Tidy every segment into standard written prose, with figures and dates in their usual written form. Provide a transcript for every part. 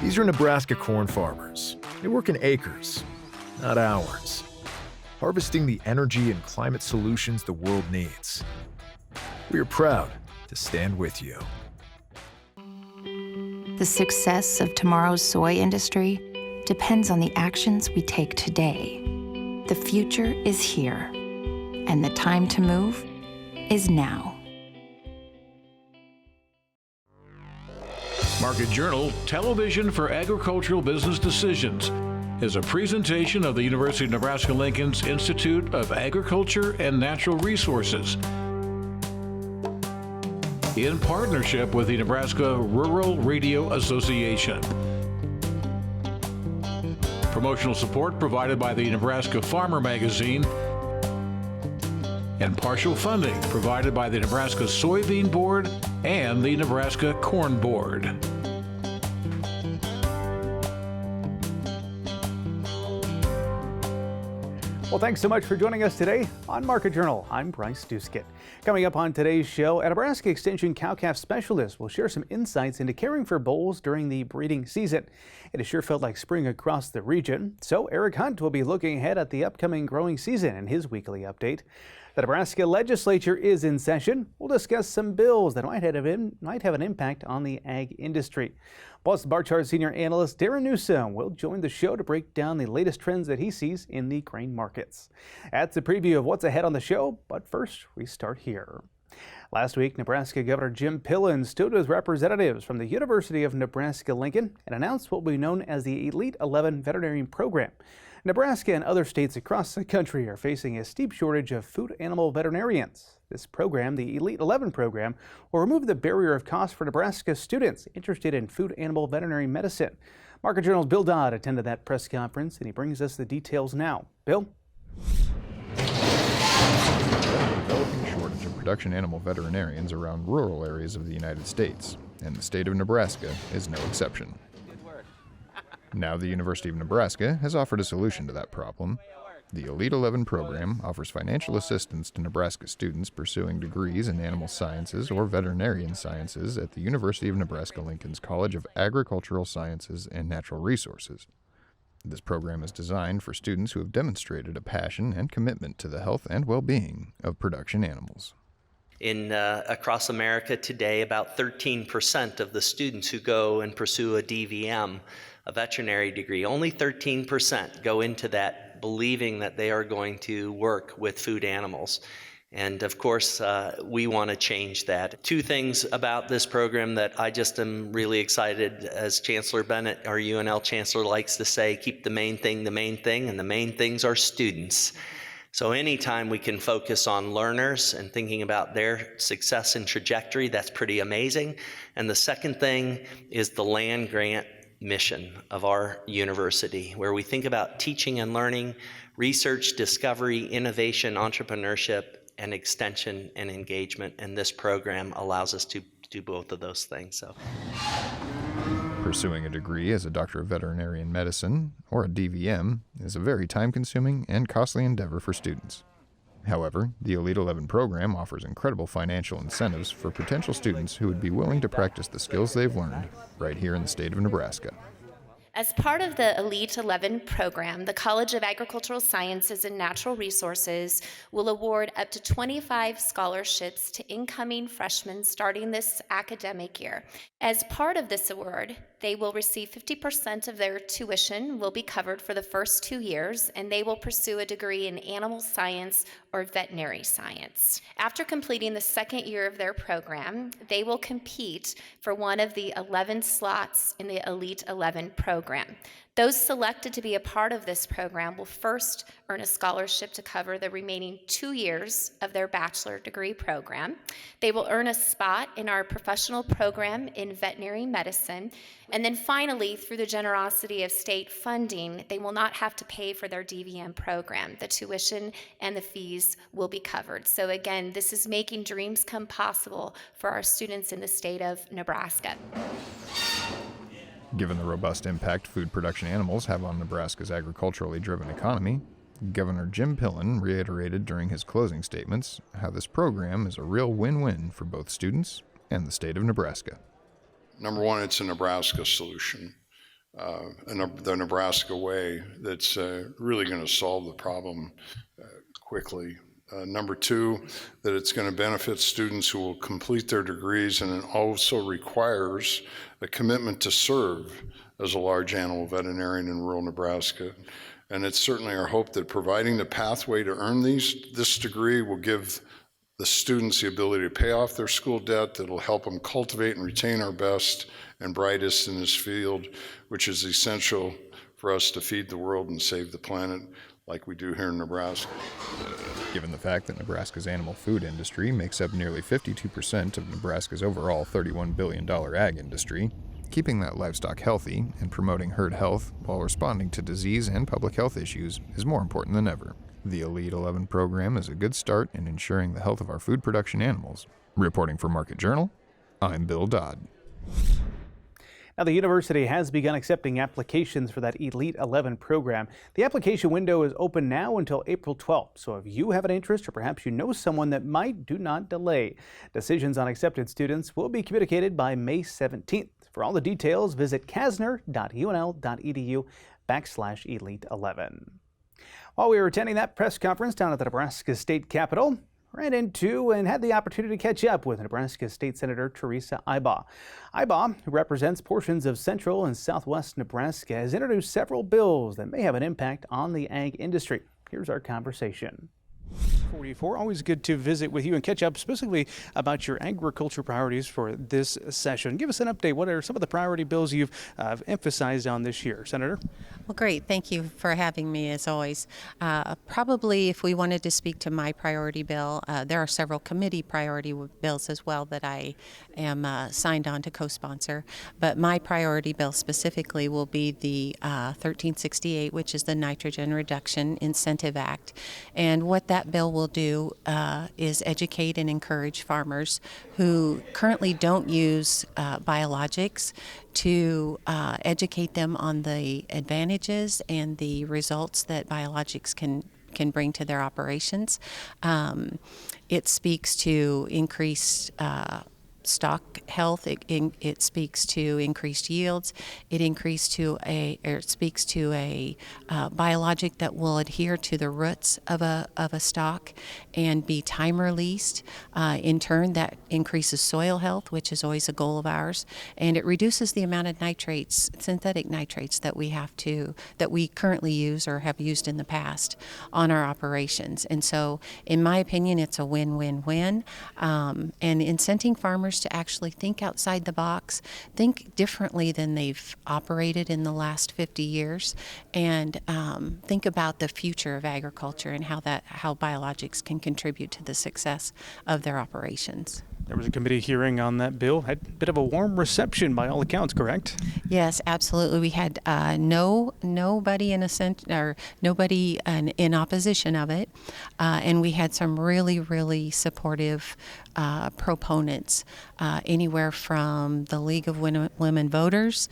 These are Nebraska corn farmers. They work in acres, not hours, harvesting the energy and climate solutions the world needs. We are proud to stand with you. The success of tomorrow's soy industry depends on the actions we take today. The future is here, and the time to move is now. Market Journal, Television for Agricultural Business Decisions, is a presentation of the University of Nebraska-Lincoln's Institute of Agriculture and Natural Resources in partnership with the Nebraska Rural Radio Association. Promotional support provided by the Nebraska Farmer Magazine, and partial funding provided by the Nebraska Soybean Board and the Nebraska Corn Board. Well, thanks so much for joining us today on Market Journal. I'm Bryce Duskett. Coming up on today's show, a Nebraska Extension cow-calf specialist will share some insights into caring for bulls during the breeding season. It has sure felt like spring across the region, so Eric Hunt will be looking ahead at the upcoming growing season in his weekly update. The Nebraska legislature is in session. We'll discuss some bills that might have an impact on the ag industry. Plus, Barchat Senior Analyst Darin Newsome will join the show to break down the latest trends that he sees in the grain markets. That's a preview of what's ahead on the show, but first we start here. Last week, Nebraska Governor Jim Pillen stood with representatives from the University of Nebraska-Lincoln and announced what will be known as the Elite 11 Veterinarian Program. Nebraska and other states across the country are facing a steep shortage of food animal veterinarians. This program, the Elite 11 program, will remove the barrier of cost for Nebraska students interested in food animal veterinary medicine. Market Journal's Bill Dodd attended that press conference, and he brings us the details now. Bill? Developing shortage of production animal veterinarians around rural areas of the United States, and the state of Nebraska is no exception. Now the University of Nebraska has offered a solution to that problem. The Elite 11 program offers financial assistance to Nebraska students pursuing degrees in animal sciences or veterinarian sciences at the University of Nebraska-Lincoln's College of Agricultural Sciences and Natural Resources. This program is designed for students who have demonstrated a passion and commitment to the health and well-being of production animals. Across America today, about 13% of the students who go and pursue a DVM, a veterinary degree, only 13% go into that believing that they are going to work with food animals. And of course, we want to change that. Two things about this program that I just am really excited, as Chancellor Bennett, our UNL Chancellor, likes to say, keep the main thing, and the main things are students. So anytime we can focus on learners and thinking about their success and trajectory, that's pretty amazing. And the second thing is the land grant mission of our university, where we think about teaching and learning, research, discovery, innovation, entrepreneurship, and extension and engagement. And this program allows us to do both of those things. Pursuing a degree as a Doctor of Veterinarian Medicine, or a DVM, is a very time-consuming and costly endeavor for students. However, the Elite 11 program offers incredible financial incentives for potential students who would be willing to practice the skills they've learned right here in the state of Nebraska. As part of the Elite 11 program, the College of Agricultural Sciences and Natural Resources will award up to 25 scholarships to incoming freshmen starting this academic year. As part of this award, they will receive 50% of their tuition will be covered for the first 2 years, and they will pursue a degree in animal science or veterinary science. After completing the second year of their program, they will compete for one of the 11 slots in the Elite 11 program. Those selected to be a part of this program will first earn a scholarship to cover the remaining 2 years of their bachelor degree program. They will earn a spot in our professional program in veterinary medicine. And then finally, through the generosity of state funding, they will not have to pay for their DVM program. The tuition and the fees will be covered. So again, this is making dreams come possible for our students in the state of Nebraska. Given the robust impact food production animals have on Nebraska's agriculturally driven economy, Governor Jim Pillen reiterated during his closing statements how this program is a real win-win for both students and the state of Nebraska. Number one, it's a Nebraska solution. the Nebraska way that's really going to solve the problem quickly. Number two, that it's going to benefit students who will complete their degrees, and it also requires a commitment to serve as a large animal veterinarian in rural Nebraska. And it's certainly our hope that providing the pathway to earn this degree will give the students the ability to pay off their school debt, that'll help them cultivate and retain our best and brightest in this field, which is essential for us to feed the world and save the planet like we do here in Nebraska. Given the fact that Nebraska's animal food industry makes up nearly 52% of Nebraska's overall $31 billion ag industry, keeping that livestock healthy and promoting herd health while responding to disease and public health issues is more important than ever. The Elite 11 program is a good start in ensuring the health of our food production animals. Reporting for Market Journal, I'm Bill Dodd. Now, the university has begun accepting applications for that Elite 11 program. The application window is open now until April 12th, so if you have an interest or perhaps you know someone that might, do not delay. Decisions on accepted students will be communicated by May 17th. For all the details, visit kasner.unl.edu/Elite11. While we were attending that press conference down at the Nebraska State Capitol, ran into and had the opportunity to catch up with Nebraska State Senator Teresa Ibach. Ibach, who represents portions of central and southwest Nebraska, has introduced several bills that may have an impact on the ag industry. Here's our conversation. 44. Always good to visit with you and catch up specifically about your agriculture priorities for this session. Give us an update. What are some of the priority bills you've emphasized on this year, Senator? Well, great. Thank you for having me, as always. Probably if we wanted to speak to my priority bill, there are several committee priority bills as well that I am signed on to co-sponsor. But my priority bill specifically will be the 1368, which is the Nitrogen Reduction Incentive Act. And what that bill will do is educate and encourage farmers who currently don't use biologics to educate them on the advantages and the results that biologics can bring to their operations. It speaks to increased stock health. It speaks to increased yields. It speaks to a biologic that will adhere to the roots of a stock and be time released. In turn, that increases soil health, which is always a goal of ours, and it reduces the amount of nitrates, synthetic nitrates that we currently use or have used in the past on our operations. And so, in my opinion, it's a win-win-win. And incenting farmers to actually think outside the box, think differently than they've operated in the last 50 years, and think about the future of agriculture and how biologics can contribute to the success of their operations. There was a committee hearing on that bill. Had a bit of a warm reception by all accounts, correct? Yes, absolutely. We had nobody in opposition of it, and we had some really, really supportive proponents, anywhere from the League of Women Voters,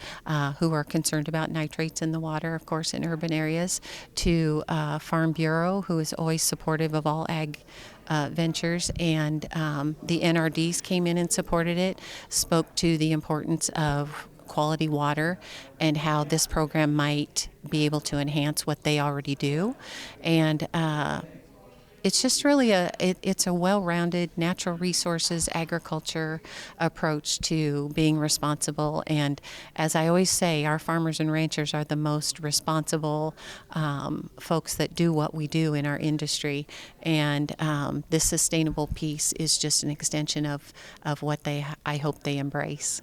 who are concerned about nitrates in the water, of course, in urban areas, to Farm Bureau, who is always supportive of all ag ventures, and the NRDs came in and supported it, spoke to the importance of quality water and how this program might be able to enhance what they already do. And it's just really it's a well-rounded natural resources agriculture approach to being responsible. And as I always say, our farmers and ranchers are the most responsible folks that do what we do in our industry. And this sustainable piece is just an extension of what I hope they embrace.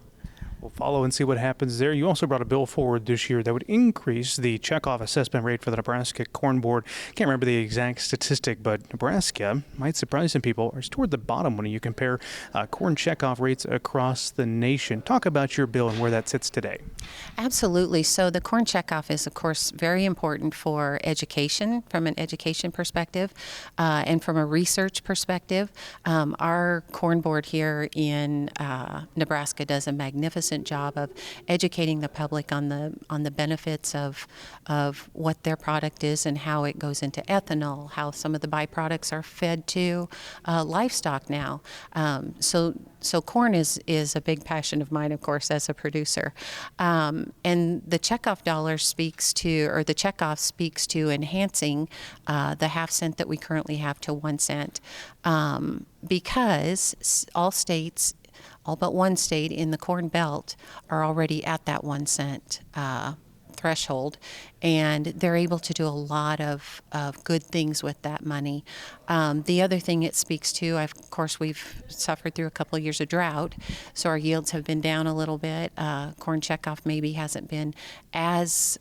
We'll follow and see what happens there. You also brought a bill forward this year that would increase the checkoff assessment rate for the Nebraska Corn Board. Can't remember the exact statistic, but Nebraska, might surprise some people, is toward the bottom when you compare corn checkoff rates across the nation. Talk about your bill and where that sits today. Absolutely. So the corn checkoff is, of course, very important for education, from an education perspective, and from a research perspective. Our corn board here in Nebraska does a magnificent magnificent job of educating the public on the benefits of what their product is and how it goes into ethanol, how some of the byproducts are fed to livestock now. So corn is a big passion of mine, of course, as a producer. And the checkoff dollar speaks to, or the checkoff speaks to enhancing the half cent that we currently have to 1 cent, because all states, all but one state in the Corn Belt, are already at that 1 cent threshold, and they're able to do a lot of good things with that money. The other thing it speaks to, of course, we've suffered through a couple of years of drought, so our yields have been down a little bit. Corn checkoff maybe hasn't been as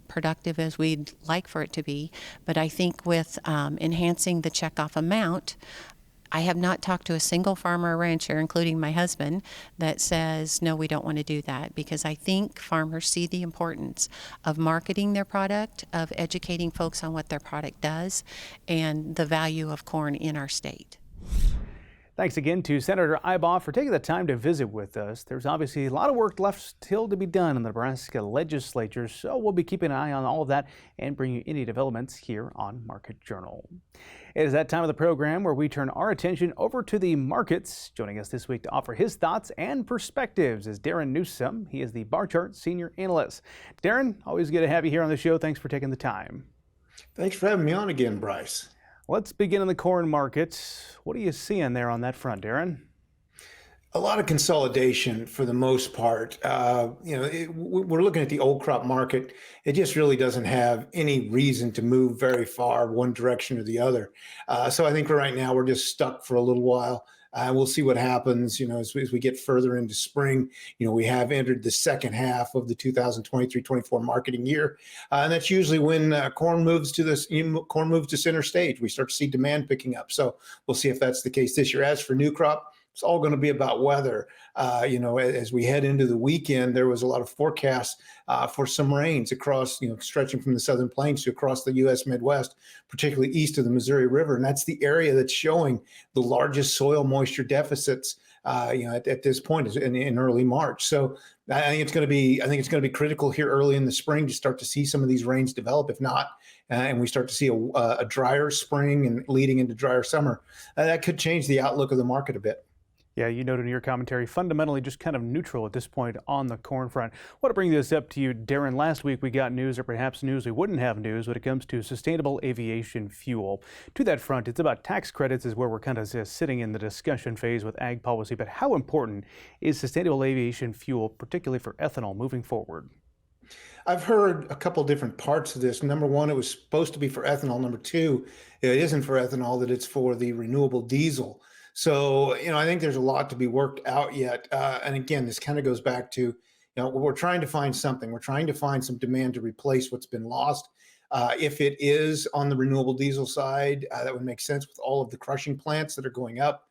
productive as we'd like for it to be, but I think with enhancing the checkoff amount, I have not talked to a single farmer or rancher, including my husband, that says, no, we don't want to do that, because I think farmers see the importance of marketing their product, of educating folks on what their product does, and the value of corn in our state. Thanks again to Senator Ibach for taking the time to visit with us. There's obviously a lot of work left still to be done in the Nebraska legislature, so we'll be keeping an eye on all of that and bring you any developments here on Market Journal. It is that time of the program where we turn our attention over to the markets. Joining us this week to offer his thoughts and perspectives is Darin Newsome. He is the Barchat Senior Analyst. Darin, always good to have you here on the show. Thanks for taking the time. Thanks for having me on again, Bryce. Let's begin in the corn market. What are you seeing there on that front, Darin? A lot of consolidation for the most part. We're looking at the old crop market. It just really doesn't have any reason to move very far one direction or the other. So I think for right now, we're just stuck for a little while. We'll see what happens, as we get further into spring. We have entered the second half of the 2023-24 marketing year. And that's usually when corn moves to center stage. We start to see demand picking up. So we'll see if that's the case this year. As for new crop, it's all going to be about weather. As we head into the weekend, there was a lot of forecasts for some rains across, stretching from the Southern Plains to across the U.S. Midwest, particularly east of the Missouri River. And that's the area that's showing the largest soil moisture deficits, at this point in early March. So I think it's going to be critical here early in the spring to start to see some of these rains develop. If not, and we start to see a drier spring and leading into drier summer, that could change the outlook of the market a bit. Yeah, you noted in your commentary, fundamentally just kind of neutral at this point on the corn front. I want to bring this up to you, Darin. Last week we got news, or perhaps news we wouldn't have news, when it comes to sustainable aviation fuel. To that front, it's about tax credits is where we're kind of sitting in the discussion phase with ag policy. But how important is sustainable aviation fuel, particularly for ethanol, moving forward? I've heard a couple different parts of this. Number one, it was supposed to be for ethanol. Number two, it isn't for ethanol, that it's for the renewable diesel. So, I think there's a lot to be worked out yet. And again, this kind of goes back to, we're trying to find something. We're trying to find some demand to replace what's been lost. If it is on the renewable diesel side, that would make sense with all of the crushing plants that are going up.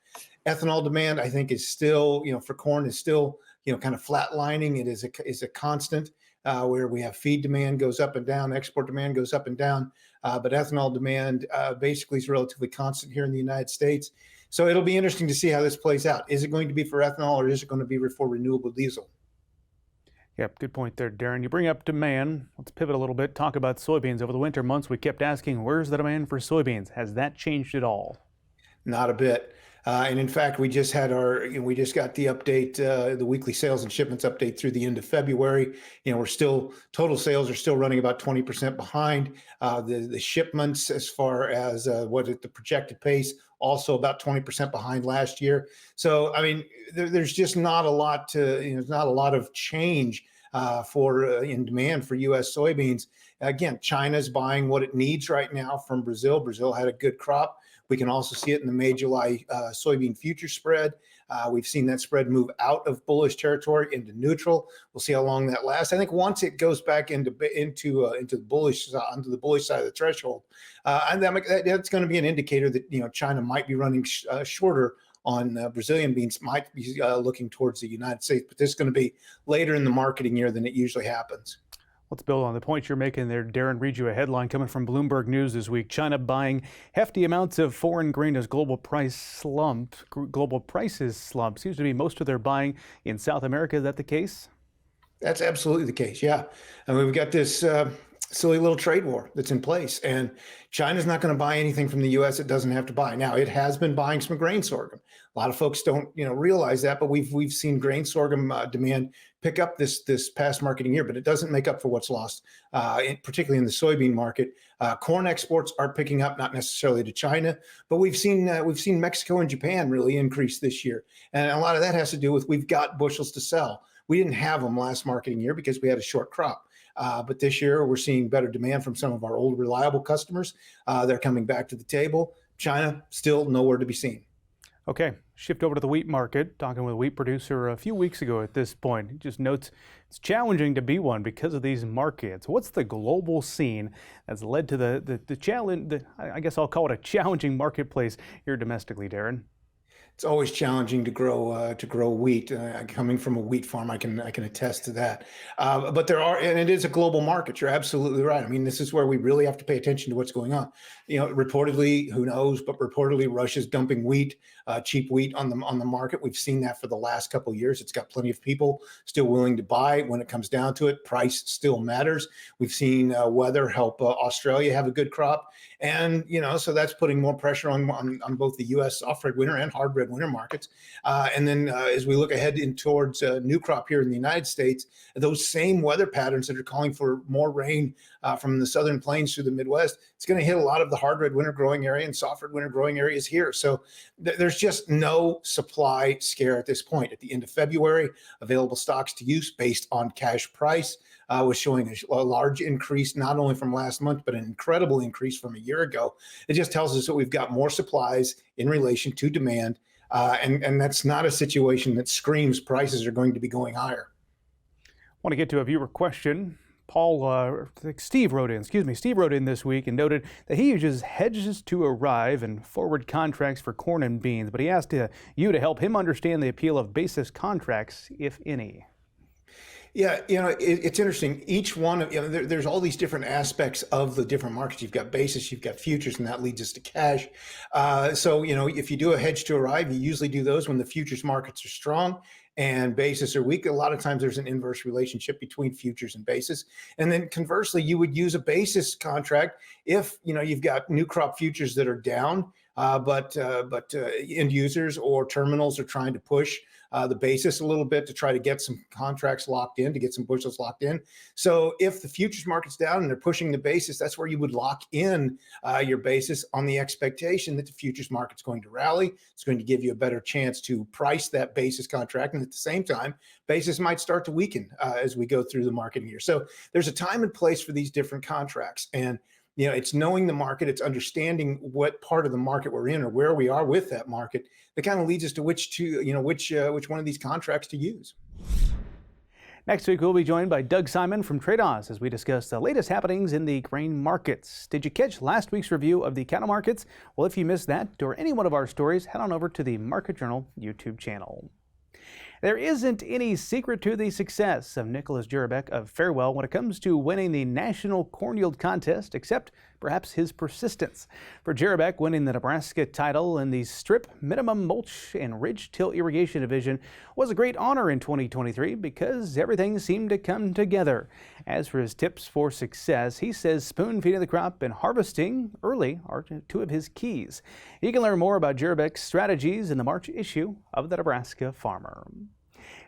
Ethanol demand, I think, is still, for corn is still, kind of flatlining. It is a constant where we have feed demand goes up and down, export demand goes up and down. But ethanol demand basically is relatively constant here in the United States. So it'll be interesting to see how this plays out. Is it going to be for ethanol, or is it going to be for renewable diesel? Yep, good point there, Darin. You bring up demand. Let's pivot a little bit, talk about soybeans. Over the winter months, we kept asking, where's the demand for soybeans? Has that changed at all? Not a bit. And in fact, we just got the update, the weekly sales and shipments update through the end of February. Total sales are still running about 20% behind. The shipments, as far as the projected pace, also about 20% behind last year. So, there's just not a lot not a lot of change in demand for U.S. soybeans. Again, China's buying what it needs right now from Brazil. Brazil had a good crop. We can also see it in the May, July soybean future spread. We've seen that spread move out of bullish territory into neutral. We'll see how long that lasts. I think once it goes back into the bullish onto the bullish side of the threshold, and that's going to be an indicator that China might be running shorter on Brazilian beans, might be looking towards the United States. But this is going to be later in the marketing year than it usually happens. Let's build on the point you're making there. Darin, read you a headline coming from Bloomberg News this week. China buying hefty amounts of foreign grain as global prices slump. Seems to be most of their buying in South America. Is that the case? That's absolutely the case. Yeah. I mean, we've got this silly little trade war that's in place, and China's not going to buy anything from the U.S. it doesn't have to buy. Now, it has been buying some grain sorghum. A lot of folks don't, realize that, but we've seen grain sorghum demand pick up this past marketing year, but it doesn't make up for what's lost, particularly in the soybean market. Corn exports are picking up, not necessarily to China, but we've seen Mexico and Japan really increase this year, and a lot of that has to do with we've got bushels to sell. We didn't have them last marketing year because we had a short crop. But this year, we're seeing better demand from some of our old reliable customers. They're coming back to the table. China, still nowhere to be seen. Okay, shift over to the wheat market. Talking with a wheat producer a few weeks ago at this point. He just notes it's challenging to be one because of these markets. What's the global scene that's led to the challenge? I guess I'll call it a challenging marketplace here domestically, Darin. It's always challenging to grow wheat. Coming from a wheat farm, I can attest to that. But and it is a global market. You're absolutely right. I mean, this is where we really have to pay attention to what's going on. Reportedly, who knows? But reportedly, Russia's dumping wheat, cheap wheat on the market. We've seen that for the last couple of years. It's got plenty of people still willing to buy. When it comes down to it, price still matters. We've seen weather help Australia have a good crop, and so that's putting more pressure on both the U.S. soft red winter and hard red winter markets. And then as we look ahead towards new crop here in the United States, those same weather patterns that are calling for more rain from the southern plains through the Midwest, it's going to hit a lot of the hard red winter growing area and soft red winter growing areas here. So there's just no supply scare at this point. At the end of February, available stocks to use based on cash price was showing a large increase, not only from last month, but an incredible increase from a year ago. It just tells us that we've got more supplies in relation to demand. And that's not a situation that screams prices are going to be going higher. I want to get to a viewer question. Steve wrote in this week and noted that he uses hedges to arrive and forward contracts for corn and beans, but he asked you to help him understand the appeal of basis contracts, if any. Yeah, it's interesting. Each one, there's all these different aspects of the different markets. You've got basis, you've got futures, and that leads us to cash. So, if you do a hedge to arrive, you usually do those when the futures markets are strong and basis are weak. A lot of times there's an inverse relationship between futures and basis. And then conversely, you would use a basis contract if, you've got new crop futures that are down, but end users or terminals are trying to push the basis a little bit to try to get some contracts locked in, to get some bushels locked in. So if the futures market's down and they're pushing the basis, that's where you would lock in your basis on the expectation that the futures market's going to rally. It's going to give you a better chance to price that basis contract. And at the same time, basis might start to weaken as we go through the marketing year. So there's a time and place for these different contracts. And it's knowing the market, it's understanding what part of the market we're in or where we are with that market that kind of leads us to which one of these contracts to use. Next week, we'll be joined by Doug Simon from Trade Oz as we discuss the latest happenings in the grain markets. Did you catch last week's review of the cattle markets? Well, if you missed that or any one of our stories, head on over to the Market Journal YouTube channel. There isn't any secret to the success of Nicholas Jurabek of Farewell when it comes to winning the National Corn Yield Contest, except perhaps his persistence. For Jurabek, winning the Nebraska title in the Strip, Minimum Mulch, and Ridge Till Irrigation Division was a great honor in 2023 because everything seemed to come together. As for his tips for success, he says spoon-feeding the crop and harvesting early are two of his keys. You can learn more about Jurabek's strategies in the March issue of the Nebraska Farmer.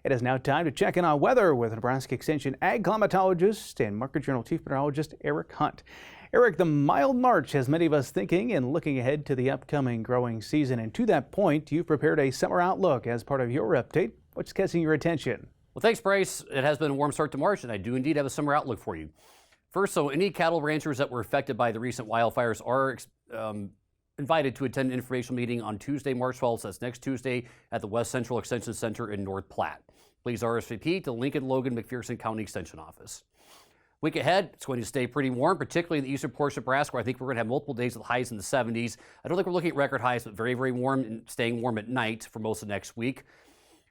It is now time to check in on weather with Nebraska Extension Ag Climatologist and Market Journal Chief Meteorologist Eric Hunt. Eric, the mild March has many of us thinking and looking ahead to the upcoming growing season. And to that point, you've prepared a summer outlook as part of your update. What's catching your attention? Well, thanks, Bryce. It has been a warm start to March, and I do indeed have a summer outlook for you. First, so any cattle ranchers that were affected by the recent wildfires are invited to attend an informational meeting on Tuesday, March 12th. That's next Tuesday at the West Central Extension Center in North Platte. Please RSVP to Lincoln, Logan, McPherson County Extension Office. Week ahead, it's going to stay pretty warm, particularly in the eastern portion of Nebraska, where I think we're going to have multiple days with highs in the 70s. I don't think we're looking at record highs, but very, very warm and staying warm at night for most of next week.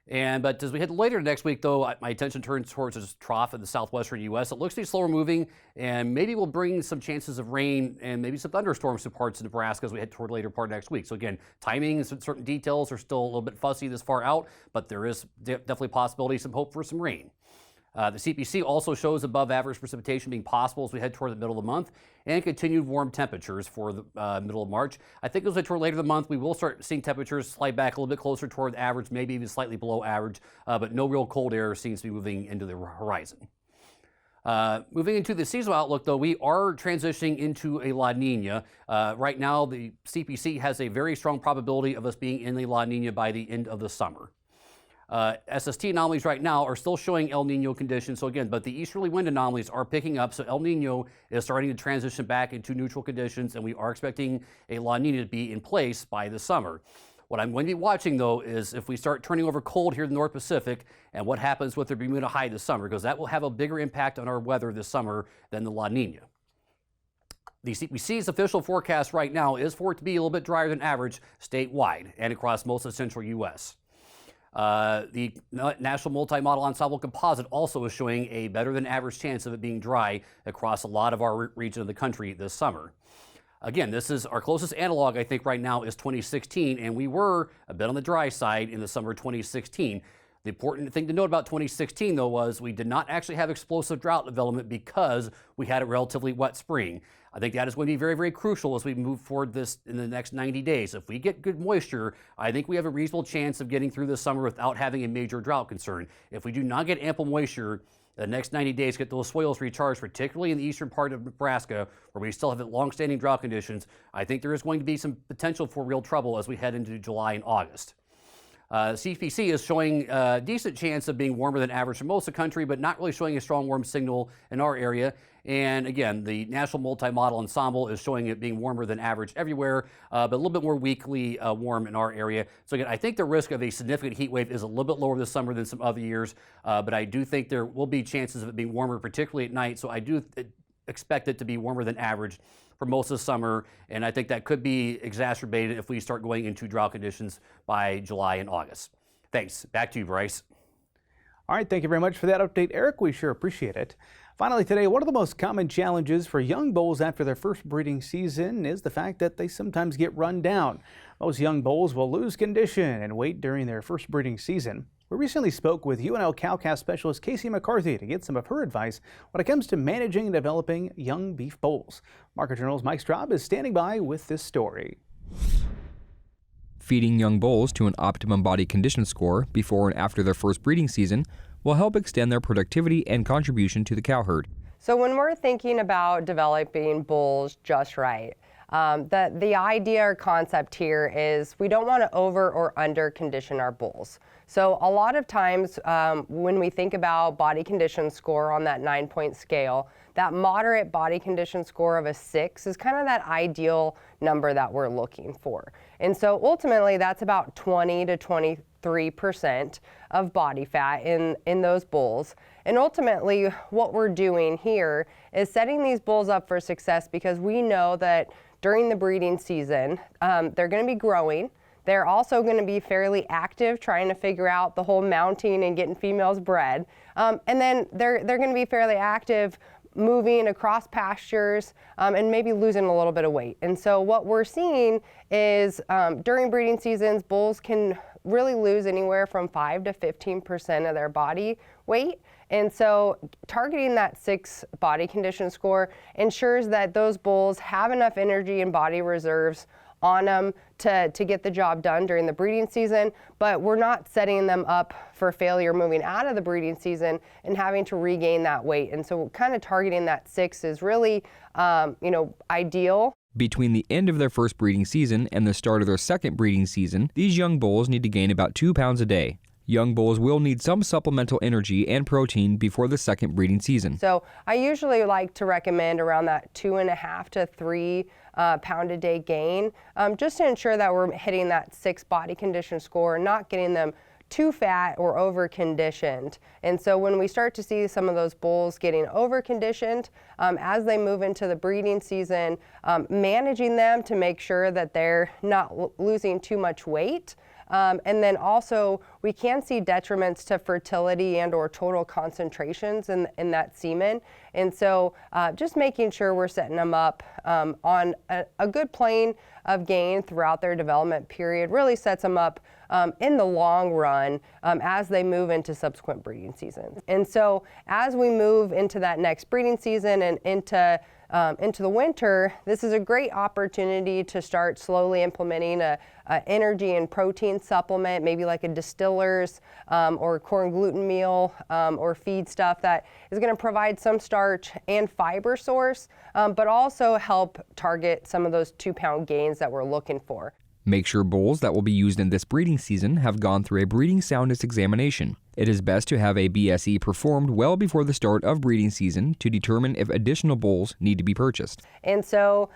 But as we head later next week, though, my attention turns towards this trough in the southwestern U.S. It looks to be slower moving, and maybe will bring some chances of rain and maybe some thunderstorms to parts of Nebraska as we head toward later part next week. So again, timing and certain details are still a little bit fussy this far out, but there is definitely a possibility, some hope for some rain. The CPC also shows above average precipitation being possible as we head toward the middle of the month, and continued warm temperatures for the middle of March. I think as we head toward later in the month, we will start seeing temperatures slide back a little bit closer toward average, maybe even slightly below average, but no real cold air seems to be moving into the horizon. Moving into the seasonal outlook, though, we are transitioning into a La Nina. Right now, the CPC has a very strong probability of us being in a La Nina by the end of the summer. SST anomalies right now are still showing El Nino conditions. So again, but the easterly wind anomalies are picking up. So El Nino is starting to transition back into neutral conditions, and we are expecting a La Nina to be in place by the summer. What I'm going to be watching, though, is if we start turning over cold here in the North Pacific and what happens with the Bermuda High this summer, because that will have a bigger impact on our weather this summer than the La Nina. The CPC's official forecast right now is for it to be a little bit drier than average statewide and across most of the central U.S. The National Multi-Model Ensemble Composite also is showing a better than average chance of it being dry across a lot of our region of the country this summer. Again, this is our closest analog, I think, right now is 2016, and we were a bit on the dry side in the summer of 2016. The important thing to note about 2016, though, was we did not actually have explosive drought development because we had a relatively wet spring. I think that is going to be very, very crucial as we move forward this in the next 90 days. If we get good moisture, I think we have a reasonable chance of getting through this summer without having a major drought concern. If we do not get ample moisture, the next 90 days get those soils recharged, particularly in the eastern part of Nebraska, where we still have long-standing drought conditions, I think there is going to be some potential for real trouble as we head into July and August. CPC is showing a decent chance of being warmer than average for most of the country, but not really showing a strong warm signal in our area. And again, the National Multi-Model Ensemble is showing it being warmer than average everywhere, but a little bit more weakly warm in our area. So again, I think the risk of a significant heat wave is a little bit lower this summer than some other years, but I do think there will be chances of it being warmer, particularly at night. So I do expect it to be warmer than average for most of the summer, and I think that could be exacerbated if we start going into drought conditions by July and August. Thanks. Back to you, Bryce. All right, thank you very much for that update, Eric. We sure appreciate it. Finally today, one of the most common challenges for young bulls after their first breeding season is the fact that they sometimes get run down. Most young bulls will lose condition and weight during their first breeding season. We recently spoke with UNL cow-calf specialist Kacie McCarthy to get some of her advice when it comes to managing and developing young beef bulls. Market Journal's Mike Straub is standing by with this story. Feeding young bulls to an optimum body condition score before and after their first breeding season will help extend their productivity and contribution to the cow herd. So when we're thinking about developing bulls just right, the idea or concept here is we don't want to over or under condition our bulls. So a lot of times when we think about body condition score on that 9-point scale, that moderate body condition score of a 6 is kind of that ideal number that we're looking for. And so ultimately that's about 20 to 23% of body fat in those bulls. And ultimately what we're doing here is setting these bulls up for success because we know that during the breeding season, they're going to be growing. They're also going to be fairly active trying to figure out the whole mounting and getting females bred. And then they're going to be fairly active moving across pastures and maybe losing a little bit of weight. And so what we're seeing is during breeding seasons, bulls can really lose anywhere from 5 to 15% of their body weight. And so targeting that 6 body condition score ensures that those bulls have enough energy and body reserves on them to get the job done during the breeding season, but we're not setting them up for failure moving out of the breeding season and having to regain that weight. And so kind of targeting that 6 is really, ideal. Between the end of their first breeding season and the start of their second breeding season, these young bulls need to gain about 2 pounds a day. Young bulls will need some supplemental energy and protein before the second breeding season. So I usually like to recommend around that 2.5 to 3 pound a day gain, just to ensure that we're hitting that 6 body condition score, not getting them too fat or over conditioned. And so when we start to see some of those bulls getting over conditioned as they move into the breeding season, managing them to make sure that they're not losing too much weight. And then also we can see detriments to fertility and or total concentrations in that semen. And so just making sure we're setting them up on a good plane of gain throughout their development period really sets them up in the long run as they move into subsequent breeding seasons. And so as we move into that next breeding season and into the winter, this is a great opportunity to start slowly implementing a energy and protein supplement, maybe like a distillers or corn gluten meal or feed stuff that is going to provide some starch and fiber source, but also help target some of those 2-pound gains that we're looking for. Make sure bulls that will be used in this breeding season have gone through a breeding soundness examination. It is best to have a BSE performed well before the start of breeding season to determine if additional bulls need to be purchased. And so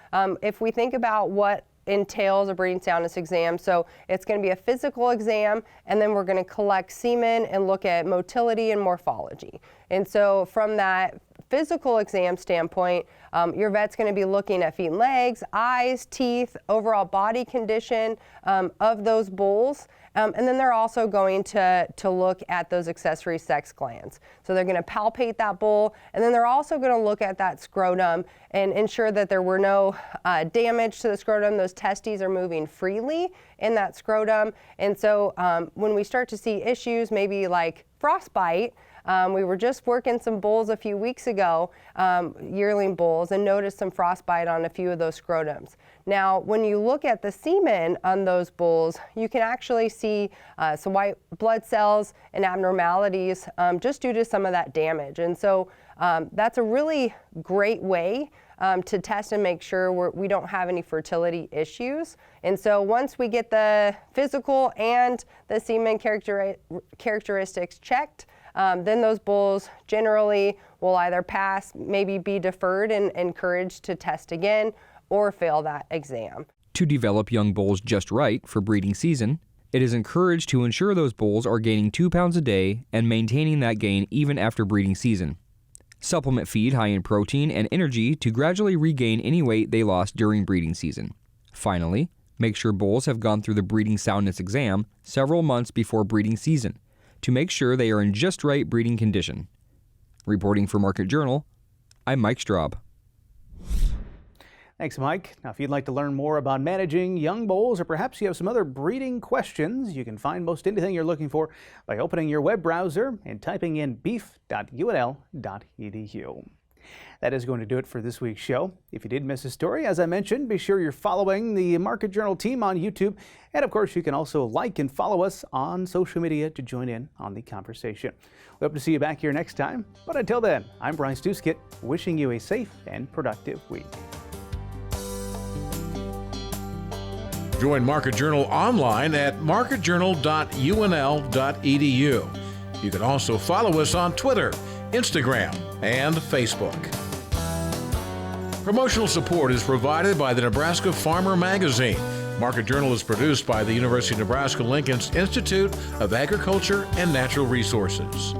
if we think about what entails a breeding soundness exam, so it's going to be a physical exam, and then we're going to collect semen and look at motility and morphology. And so from that physical exam standpoint, your vet's going to be looking at feet and legs, eyes, teeth, overall body condition of those bulls. And then they're also going to look at those accessory sex glands. So they're going to palpate that bull, and then they're also going to look at that scrotum and ensure that there were no damage to the scrotum. Those testes are moving freely in that scrotum. And so when we start to see issues, maybe like frostbite, we were just working some bulls a few weeks ago, yearling bulls, and noticed some frostbite on a few of those scrotums. Now, when you look at the semen on those bulls, you can actually see some white blood cells and abnormalities just due to some of that damage. And so that's a really great way to test and make sure we don't have any fertility issues. And so once we get the physical and the semen characteristics checked, then those bulls generally will either pass, maybe be deferred and encouraged to test again, or fail that exam. To develop young bulls just right for breeding season, it is encouraged to ensure those bulls are gaining 2 pounds a day and maintaining that gain even after breeding season. Supplement feed high in protein and energy to gradually regain any weight they lost during breeding season. Finally, make sure bulls have gone through the breeding soundness exam several months before breeding season to make sure they are in just right breeding condition. Reporting for Market Journal, I'm Mike Straub. Thanks, Mike. Now, if you'd like to learn more about managing young bulls, or perhaps you have some other breeding questions, you can find most anything you're looking for by opening your web browser and typing in beef.unl.edu. That is going to do it for this week's show. If you did miss a story, as I mentioned, be sure you're following the Market Journal team on YouTube. And of course, you can also like and follow us on social media to join in on the conversation. We hope to see you back here next time. But until then, I'm Bryce Duskett, wishing you a safe and productive week. Join Market Journal online at marketjournal.unl.edu. You can also follow us on Twitter, Instagram, and Facebook. Promotional support is provided by the Nebraska Farmer Magazine. Market Journal is produced by the University of Nebraska-Lincoln's Institute of Agriculture and Natural Resources.